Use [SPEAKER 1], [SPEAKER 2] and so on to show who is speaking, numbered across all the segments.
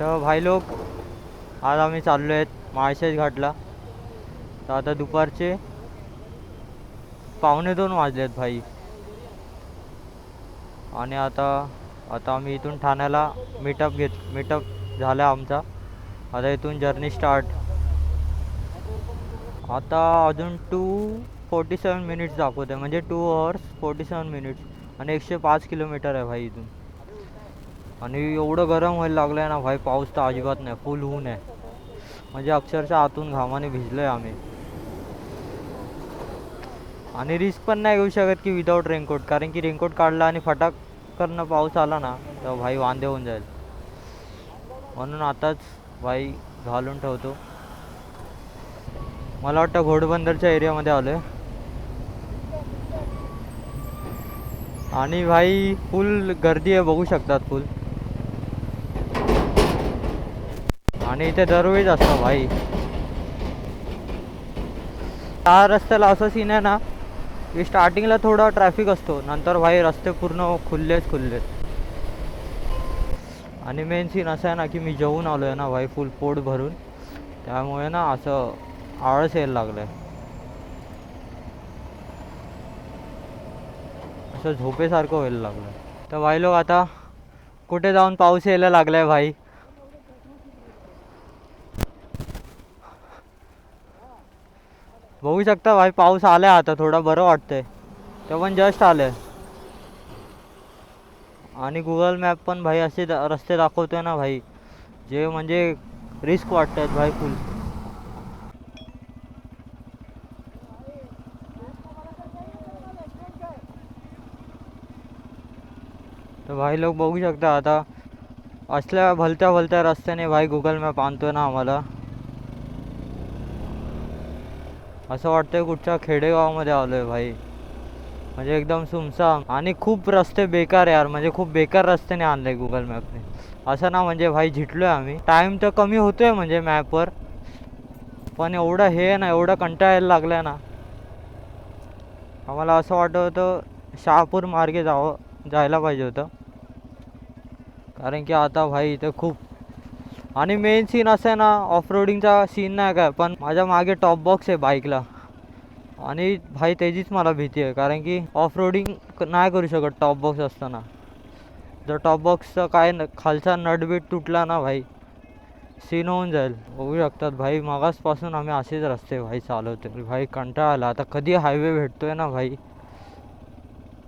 [SPEAKER 1] तर भाई लोक, आज आम्ही चाललो आहेत माळशेज घाटला. तर आता दुपारचे 1:45 वाजलेत भाई. आणि आता आता आम्ही इथून ठाण्याला मीटअप झाला आमचा. आता इथून जर्नी स्टार्ट. आता अजून 2:47 दाखवते, म्हणजे 2 hours 47 minutes. आणि 105 किलोमीटर आहे भाई इथून. आणि एवढं गरम व्हायला लागलं आहे ना भाई, पाऊस तर अजिबात नाही, फुल ऊन आहे. म्हणजे अक्षरशः आतून घामाने भिजलो आहे आम्ही. आणि रिस्क पण नाही घेऊ शकत की विदाऊट रेनकोट, कारण की रेनकोट काढला आणि फटाकरनं पाऊस आला ना तर भाई वांदे होऊन जाईल. म्हणून आताच भाई घालून ठेवतो. मला वाटतं घोडबंदरच्या एरियामध्ये आलो आहे. आणि भाई फुल गर्दी आहे, बघू शकतात फुल. आणि इथे दरवेळीच असतं भाई. हा रस्त्याला असं सीन आहे ना की स्टार्टिंगला थोडा ट्रॅफिक असतो, नंतर भाई रस्ते पूर्ण खुल्लेच. आणि मेन सीन असं आहे ना की मी जेवून आलो आहे ना भाई, फुल पोट भरून. त्यामुळे ना असं आळस यायला लागलं आहे, असं झोपेसारखं व्हायला लागलं. तर भाई लोक, आता कुठे जाऊन पाऊस यायला लागला आहे भाई. बघू शकता भाई, पाऊस आलाय आता, थोडा बरं वाटतंय. ते पण जस्ट आलंय. आणि गुगल मॅप पण भाई असे रस्ते दाखवतोय ना भाई, जे म्हणजे रिस्क वाटत भाई फुल. तर भाई लोक बघू शकता, आता असल्या भलत्या भलत्या रस्त्याने भाई गुगल मॅप आणतोय ना आम्हाला. असं वाटतंय कुठच्या खेडेगावामध्ये आलोय भाई. म्हणजे एकदम सुमसाम आणि खूप रस्ते बेकार यार, म्हणजे खूप बेकार रस्त्याने आणलंय गुगल मॅपने. असं ना म्हणजे भाई झिटलोय आम्ही. टाइम तर कमी होतोय म्हणजे मॅपवर, पण एवढं हे ना, एवढं कंटाळायला लागलाय ना. आम्हाला असं वाटत होतं शहापूर मार्गे जायला पाहिजे होतं, कारण की आता भाई इथं खूप. आणि मेन सीन असं आहे ना, ऑफ रोडिंगचा सीन नाही काय, पण माझ्या मागे टॉप बॉक्स आहे बाईकला. आणि भाई त्याचीच मला भीती आहे, कारण की ऑफ रोडिंग नाही करू शकत टॉप बॉक्स असताना. जर टॉप बॉक्सचा काय खालचा नटबीट तुटला ना भाई, सीन होऊन जाईल. बघू शकतात भाई, मागासपासून आम्ही असेच रस्ते भाई चालवतो भाई. कंटाळा आला आता. कधी हायवे भेटतोय ना भाई.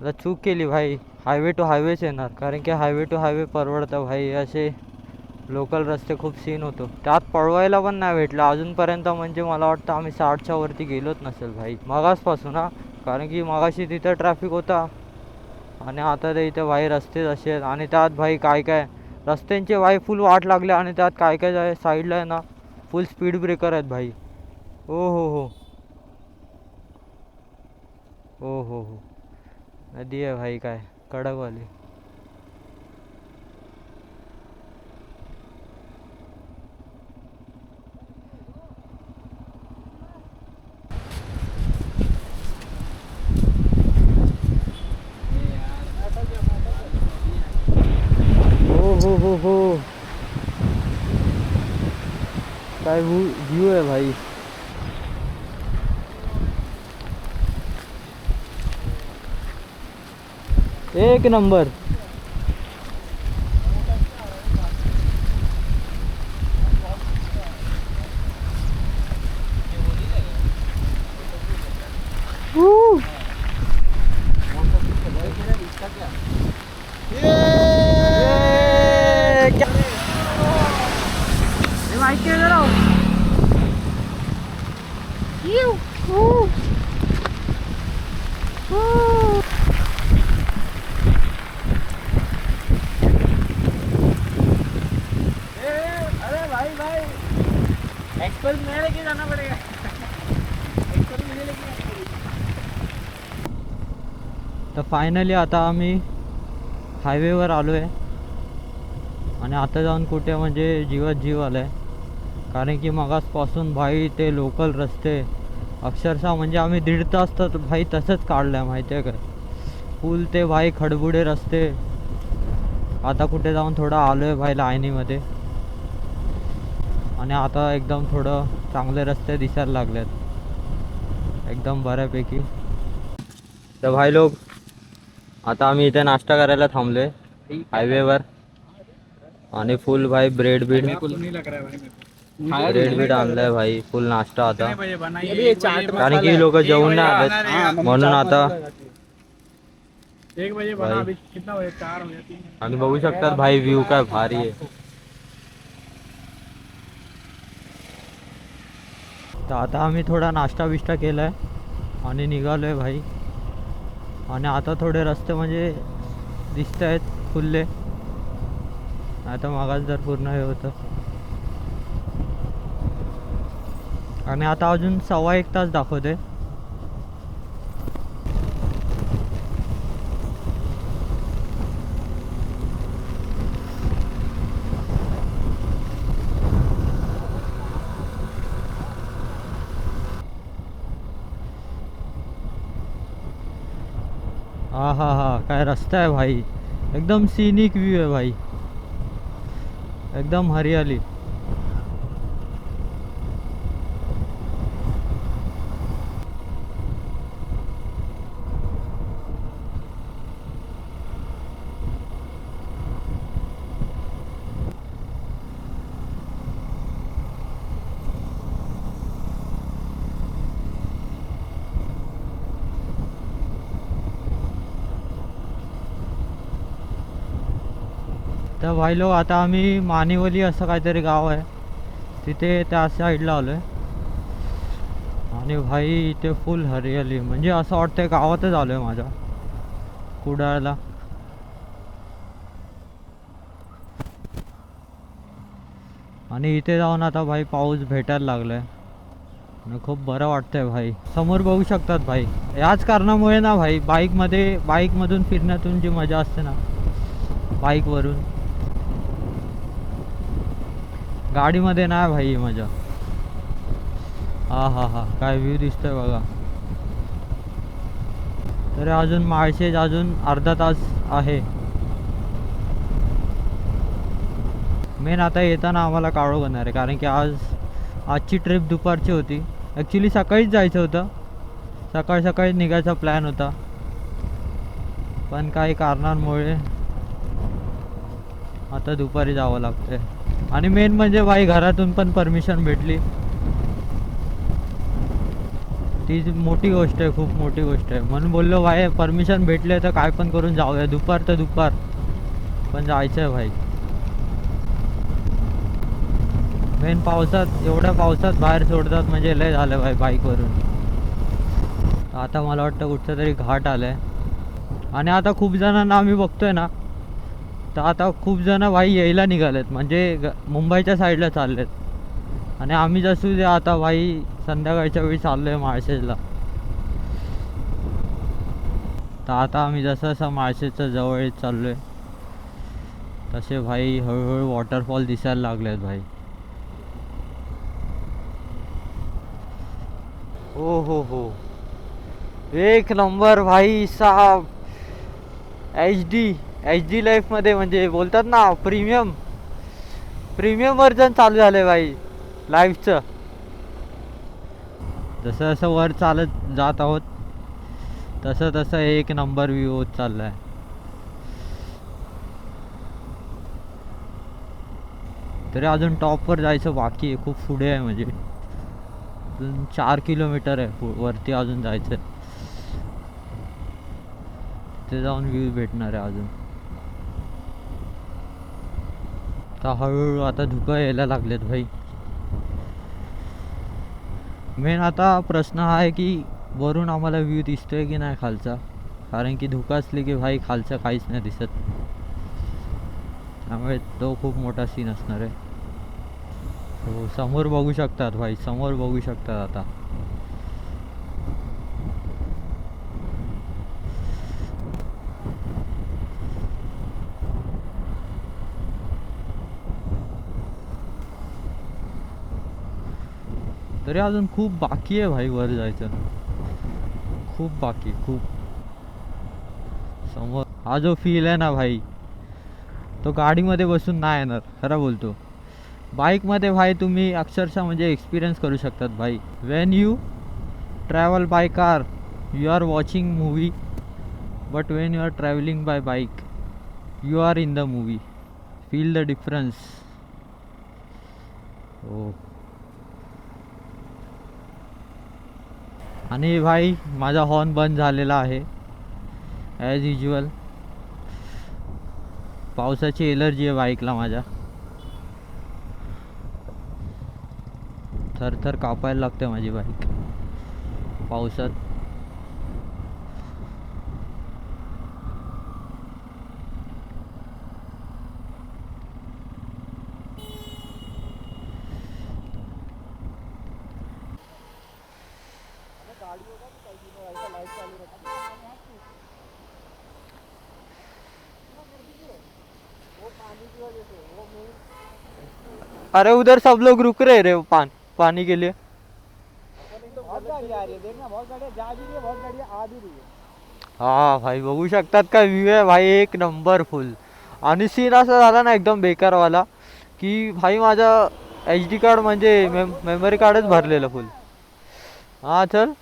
[SPEAKER 1] आता चूक केली भाई, हायवे टू हायवेच येणार, कारण की हायवे टू हायवे परवडतं भाई. असे लोकल रस्ते खूप सीन होतो. त्यात पळवायला पण नाही भेटलं अजूनपर्यंत. म्हणजे मला वाटतं आम्ही 60च्या वरती गेलोच नसेल भाई मागासपासून. हा, कारण की मागाशी तिथं ट्रॅफिक होता आणि आता ते इथे भाई रस्ते असे आहेत. आणि त्यात भाई काय काय रस्त्यांचे भाई फुल वाट लागले. आणि त्यात काय काय साईडला आहे ना फुल स्पीड ब्रेकर आहेत भाई. हो हो हो हो. नदी आहे भाई, काय कडकवाली. हो. काय व्ह्यू आहे भाई. एक नंबर. एक्सप्रेस में लेके जाना पड़ेगा. एक्सप्रेस में लेके. तर फायनली आता आम्ही हायवेवर आलो आहे. आणि आता जाऊन कुठे म्हणजे जीवात जीव आला आहे, कारण की मगासपासून भाई ते लोकल रस्ते अक्षरशः म्हणजे आम्ही 1.5 तास तर भाई तसंच काढलं आहे माहिती आहे का. फुल ते भाई खडबुडे रस्ते. आता कुठे जाऊन थोडा आलो आहे भाई लाईनीमध्ये. आणि आता एकदम थोडं चांगले रस्ते दिसायला लागलेत एकदम बऱ्यापैकी. तर भाई लोक, आता आम्ही इथे नाश्ता करायला थांबलोय हायवेवर आणि फुल भाई ब्रेड बीड आणलाय भाई, फुल नाश्ता आता. कारण की लोक जेवून नाही आलेत म्हणून आता भाई. आणि बघू शकतात भाई व्ह्यू काय भारी आहे. तर आता आम्ही थोडा नाश्ता बिष्टा केलाय आणि निघालोय भाई. आणि आता थोडे रस्ते म्हणजे दिसत आहेत खुले, आता मागास जर पूर्ण हे होतं. आणि आता अजून 1.25 तास दाखवते. हा हा हा, काय रस्ता आहे भाई, एकदम सीनिक व्ह्यू आहे भाई, एकदम हरियाली. तर भाई लोक, आता आम्ही मानिवली असं काहीतरी गाव आहे तिथे त्या साईडला आलो आहे. आणि भाई इथे फुल हरियाली, म्हणजे असं वाटतंय गावातच आलो आहे माझ्या कुडाळला. आणि इथे जाऊन आता भाई पाऊस भेटायला लागलाय आणि खूप बरं वाटतंय भाई. समोर बघू शकतात भाई, याच कारणामुळे ना भाई बाईकमधून फिरण्यातून जी मजा असते ना बाईकवरून, गाडीमध्ये नाही भाई ही मजा. हा हा हा, काय व्ह्यू दिसतोय बघा. तरी अजून माळशेज अजून अर्धा तास आहे. मेन आता येताना आम्हाला काळोख होणार आहे, कारण की आजची ट्रिप दुपारची होती. ॲक्च्युली सकाळीच जायचं होतं, सकाळी निघायचा प्लॅन होता, पण काही कारणांमुळे आता दुपारी जावं लागतंय. आणि मेन म्हणजे भाई घरातून पण परमिशन भेटली, ती मोठी गोष्ट आहे, खूप मोठी गोष्ट आहे. म्हणून बोललो भाई परमिशन भेटले तर काय पण करून जाऊया, दुपार तर दुपार, पण जायचं आहे भाई. मेन पावसात, एवढ्या पावसात बाहेर सोडतात म्हणजे लय झालं भाई बाईकवरून. आता मला वाटतं कुठचं तरी घाट आलं आहे. आणि आता खूप जणांना आम्ही बघतोय ना, तर आता खूप जण भाई यायला निघालेत, म्हणजे मुंबईच्या साईडला चाललेत. आणि आम्ही जसं आता भाई संध्याकाळच्या वेळी चाललो आहे माळशेजला. तर आता आम्ही जसं माळशेजच्या जवळ येत चाललो आहे तसे भाई हळूहळू वॉटरफॉल दिसायला लागले आहेत भाई. ओ हो, एक नंबर भाई साहब. एच डी लाईफमध्ये म्हणजे बोलतात ना प्रीमियम वर्जन चालू झालं आहे भाई लाईफचं. जसं जसं वर चालत जात आहोत तसं तसं एक नंबर व्ह्यू होत चालला आहे. तरी अजून टॉपवर जायचं बाकी आहे, खूप पुढे आहे, म्हणजे अजून 4 किलोमीटर आहे वरती अजून जायचं. तिथे जाऊन व्ह्यू भेटणार आहे अजून. तर हळूहळू आता धुकं यायला लागलेत भाई. मेन आता प्रश्न हा आहे की वरून आम्हाला व्ह्यू दिसतोय की नाही खालचा, कारण की धुकं असली की भाई खालचं काहीच नाही दिसत, त्यामुळे तो खूप मोठा सीन असणार आहे. हो, समोर बघू शकतात भाई, समोर बघू शकतात आता. तरी अजून खूप बाकी आहे भाई वर जायचं, खूप बाकी, खूप. समोर हा जो फील आहे ना भाई, तो गाडीमध्ये बसून नाही येणार, खरं बोलतो. बाईकमध्ये भाई तुम्ही अक्षरशः म्हणजे एक्सपिरियन्स करू शकतात भाई. When you travel by car you are watching movie, but when you are travelling by bike you are in the movie. Feel the difference. हो. आणि भाई माझा हॉर्न बंद झालेला आहे ॲज युजल. पावसाची एलर्जी आहे बाईकला माझ्या. थरथर कापायला लागते माझी बाईक पावसात. अरे उधर सब लोग रुक रहे रे पानी के लिए. हाँ भाई बघू शकतात का व्ह्यू आहे भाई एक नंबर फुल. आणि सीन असा झाला ना एकदम बेकारवाला की भाई माझा एच डी कार्ड म्हणजे मेमरी कार्डच भरलेलं फुल. हाँ चल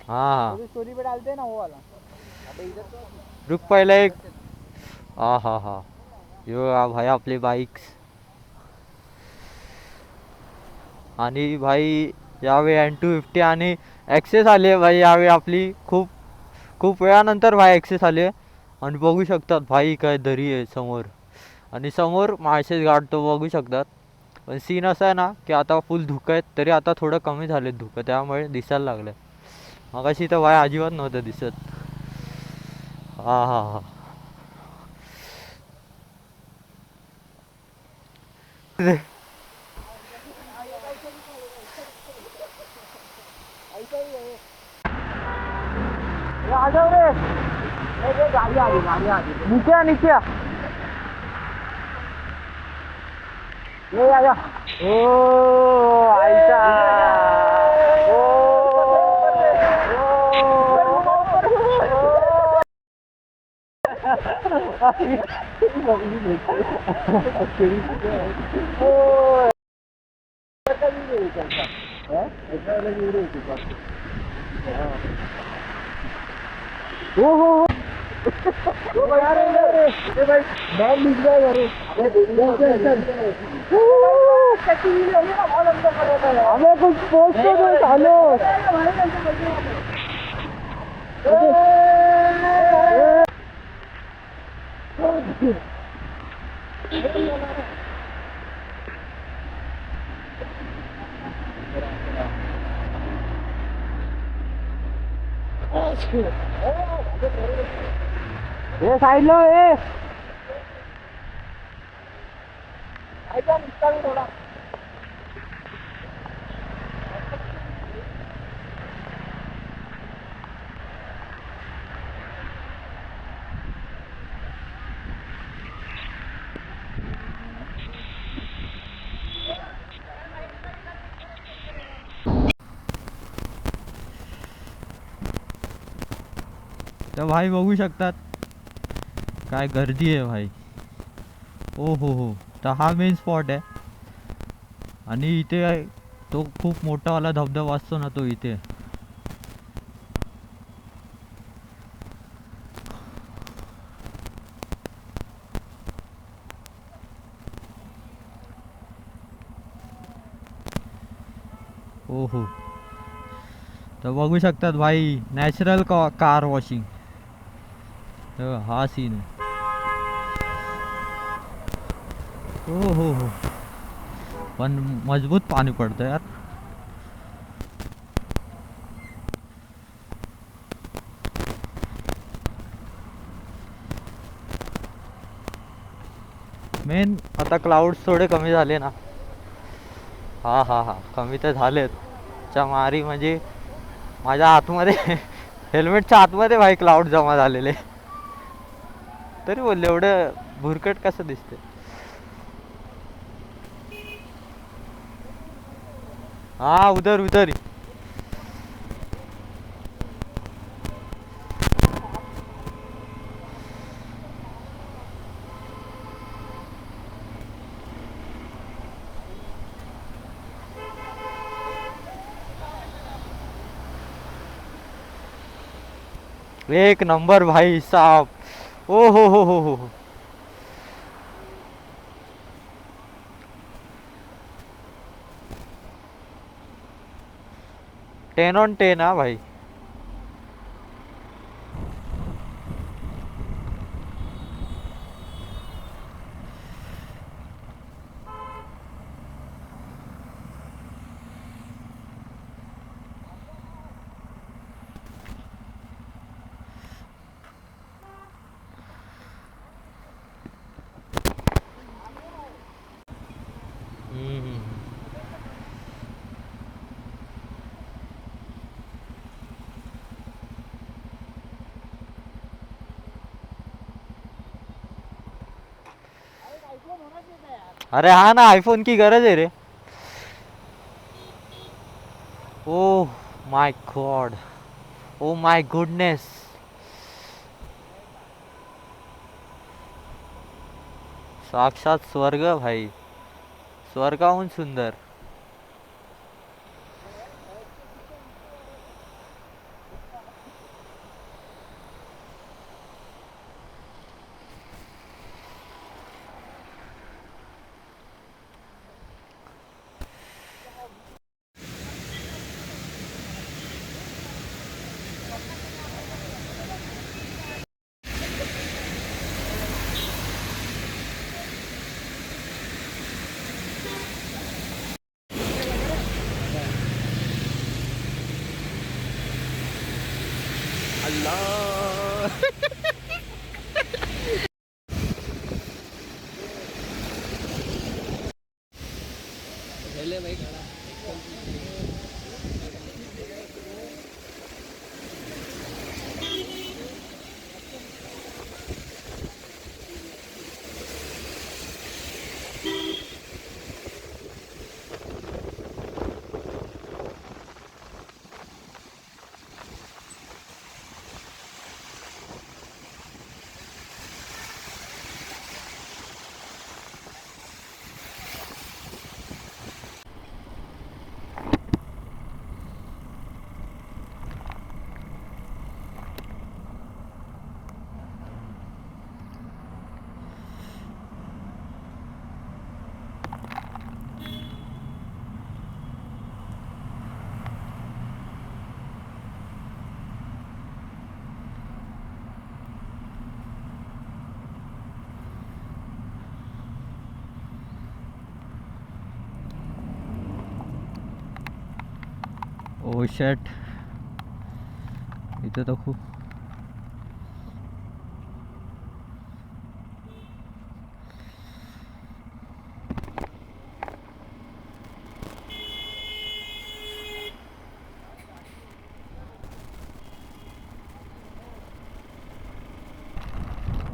[SPEAKER 1] हाँ
[SPEAKER 2] स्टोरी पे डालते हैं ना वो वाला.
[SPEAKER 1] रुक पहिला एक. हा हा हा यो भाई आपली बाईक्स. आणि भाई यावेळी N250 आणि ॲक्सेस आली आहे भाई यावेळी आपली. खूप खूप वेळानंतर भाई ॲक्सेस आली आहे. आणि बघू शकतात भाई काय दरी आहे समोर. आणि समोर माळशेज घाट तो बघू शकतात. पण सीन असा आहे ना की आता फुल धुकं आहेत, तरी आता थोडं कमी झाले धुकं, त्यामुळे दिसायला लागलं. मगाशी तर भाई अजिबात नव्हतं दिसत. हा हा हा
[SPEAKER 2] नीचे आ नीचे आ. ये आजा. ओ आयसा. हमें कुछ पोस्ट दो चालो. ये साइड लो ये. थोड़ा
[SPEAKER 1] तर भाई बघू शकतात काय गर्दी आहे भाई. ओ हो तर हा मेन स्पॉट आहे. आणि इथे तो खूप मोठावाला धबधबा असतो ना तो इथे. ओहो तर बघू शकतात भाई नॅचरल कार वॉशिंग. हा सीन आहे. हो पण मजबूत पाणी पडतं यार. मेन आता क्लाउड्स थोडे कमी झाले ना. हा हा हा कमी तर झालेत. च्या मारी म्हणजे माझ्या आतमध्ये हेल्मेटच्या आतमध्ये भाई क्लाउड जमा झालेले. तरी बोलले एवढं भुरकट कसं दिसते. हाँ उधर उधर एक नंबर भाई साहब. ओ हो. 10 on 10 हा भाई. हम्म. अरे हा ना, आयफोन की गरज आहे रे. Oh my God. Oh my goodness. साक्षात स्वर्ग भाई. स्वर्गाहून सुंदर. ओ शट. इथं तर खूप.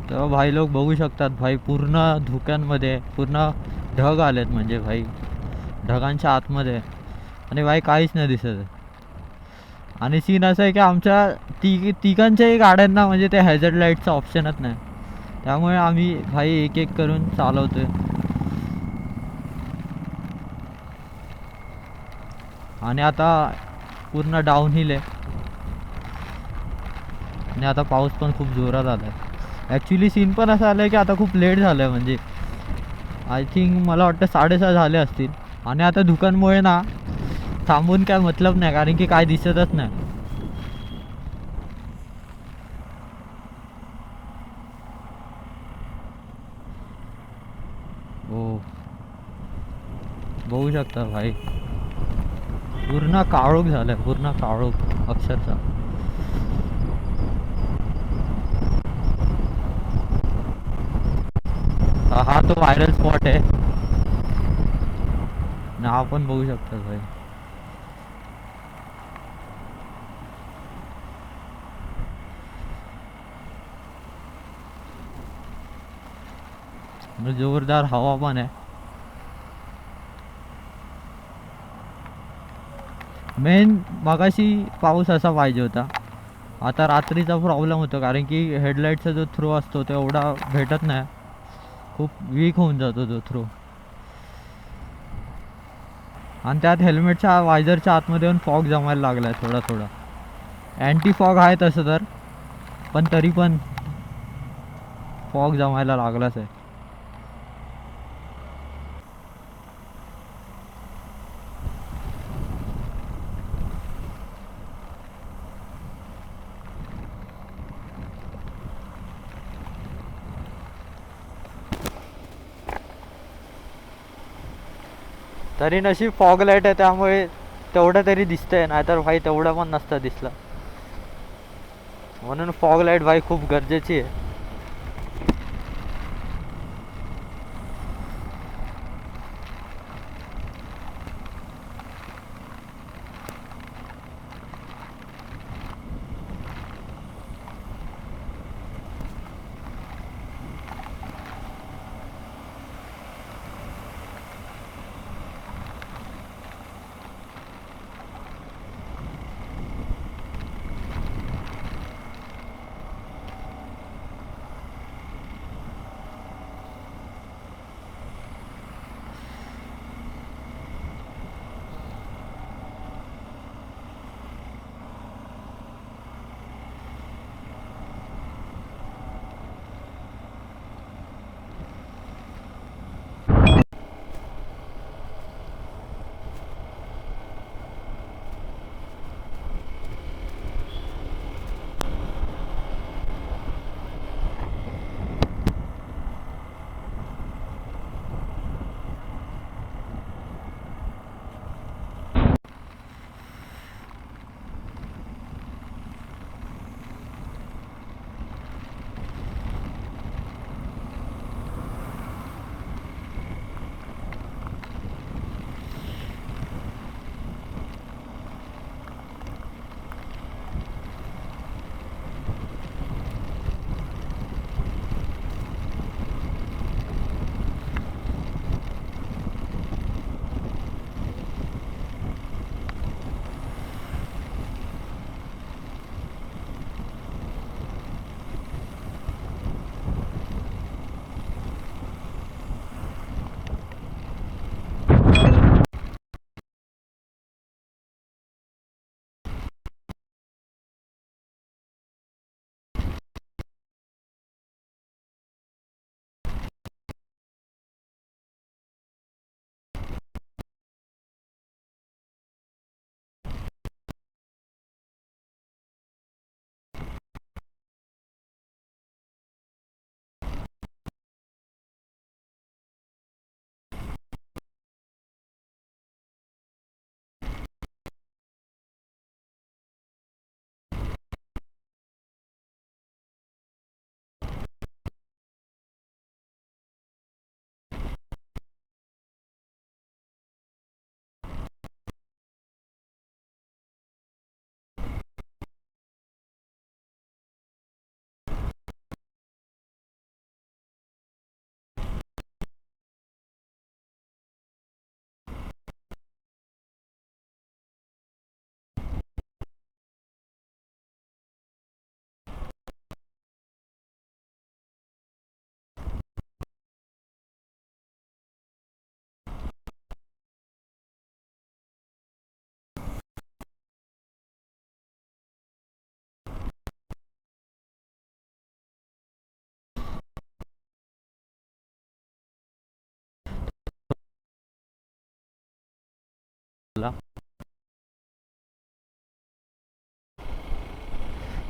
[SPEAKER 1] तर भाई लोक बघू शकतात भाई, पूर्ण धुक्यांमध्ये पूर्ण ढग आलेत म्हणजे भाई, ढगांच्या आतमध्ये. आणि भाई काहीच नाही दिसत आहे. आणि सीन असं आहे की आमच्या तिघांच्याही गाड्यांना म्हणजे ते हॅझर्ड लाईटचा ऑप्शनच नाही. त्यामुळे आम्ही भाई एक एक करून चालवतोय. आणि आता पूर्ण डाऊनहिल आहे. आणि आता पाऊस पण खूप जोरात आला आहे. ॲक्च्युली सीन पण असं आलं आहे की आता खूप लेट झालं आहे, म्हणजे आय थिंक मला वाटतं 6:30 झाले असतील. आणि आता धुक्यांमुळे ना थांबून काय मतलब नाही, कारण की काय दिसतच नाही. हो, बघू शकता भाई, पूर्ण काळोख झालं, पूर्ण काळोख अक्षरशः. हा तो व्हायरल स्पॉट आहे ना, आपण बघू शकता भाई. जोरदार हवा पण आहे. मेन मगाशी पाऊस असा पाहिजे होता. आता रात्रीचा प्रॉब्लेम होतो, कारण की हेडलाईटचा जो थ्रो असतो तो एवढा भेटत नाही, खूप वीक होऊन जातो तो थ्रो. आणि त्यात हेल्मेटच्या वायझरच्या आतमध्ये येऊन फॉग जमायला लागला आहे थोडा थोडा. अँटी फॉग आहे तसं तर, पण तरी पण फॉग जमायला लागलाच आहे. तरी नशीब फॉग लाईट आहे त्यामुळे तेवढं तरी दिसतंय, नाहीतर भाई तेवढं पण नसतं दिसलं. म्हणून फॉग लाईट भाई खूप गरजेची आहे.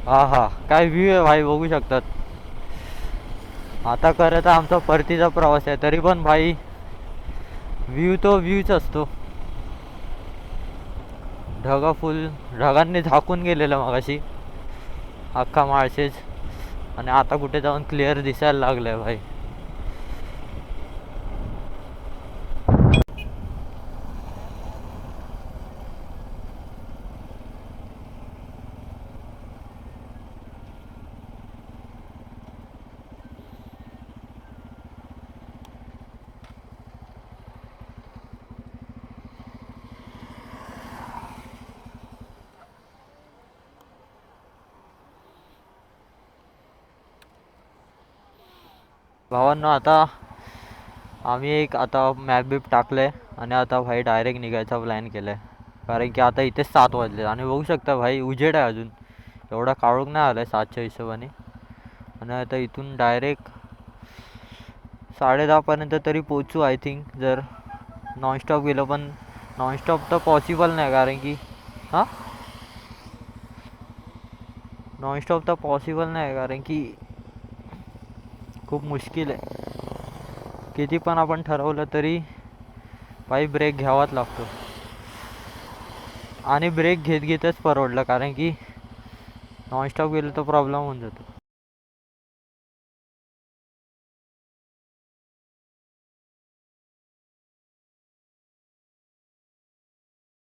[SPEAKER 1] हा हा, काय व्ह्यू आहे भाई, बघू शकतात. आता करत आमचा परतीचा प्रवास आहे, तरी पण भाई व्ह्यू तो व्ह्यूच असतो. ढगा फुल ढगांनी झाकून गेलेलं मगाशी अख्खा माळशेज, आणि आता कुठे जाऊन क्लिअर दिसायला लागलंय भाई. भावांनो, आता आम्ही एक आता मॅप बीप टाकलंय आणि आता भाई डायरेक्ट निघायचा प्लॅन केलाय. कारण की आता इथेच 7 वाजले आणि बघू शकता भाई उजेड आहे अजून. एवढा काळोख नाही आला आहे 7च्या हिशोबाने. आणि आता इथून डायरेक्ट 10:30पर्यंत तरी पोचू आय थिंक, जर नॉनस्टॉप गेलं. पण नॉनस्टॉप तर पॉसिबल नाही, कारण की हां नॉनस्टॉप तर पॉसिबल नाही, कारण की खूप मुश्किल आहे. किती पण आपण ठरवलं तरी भाई ब्रेक घ्यावाच लागतो. आणि ब्रेक घेत घेतच परवडलं, कारण की नॉनस्टॉप गेलं तर प्रॉब्लेम होऊन जातो.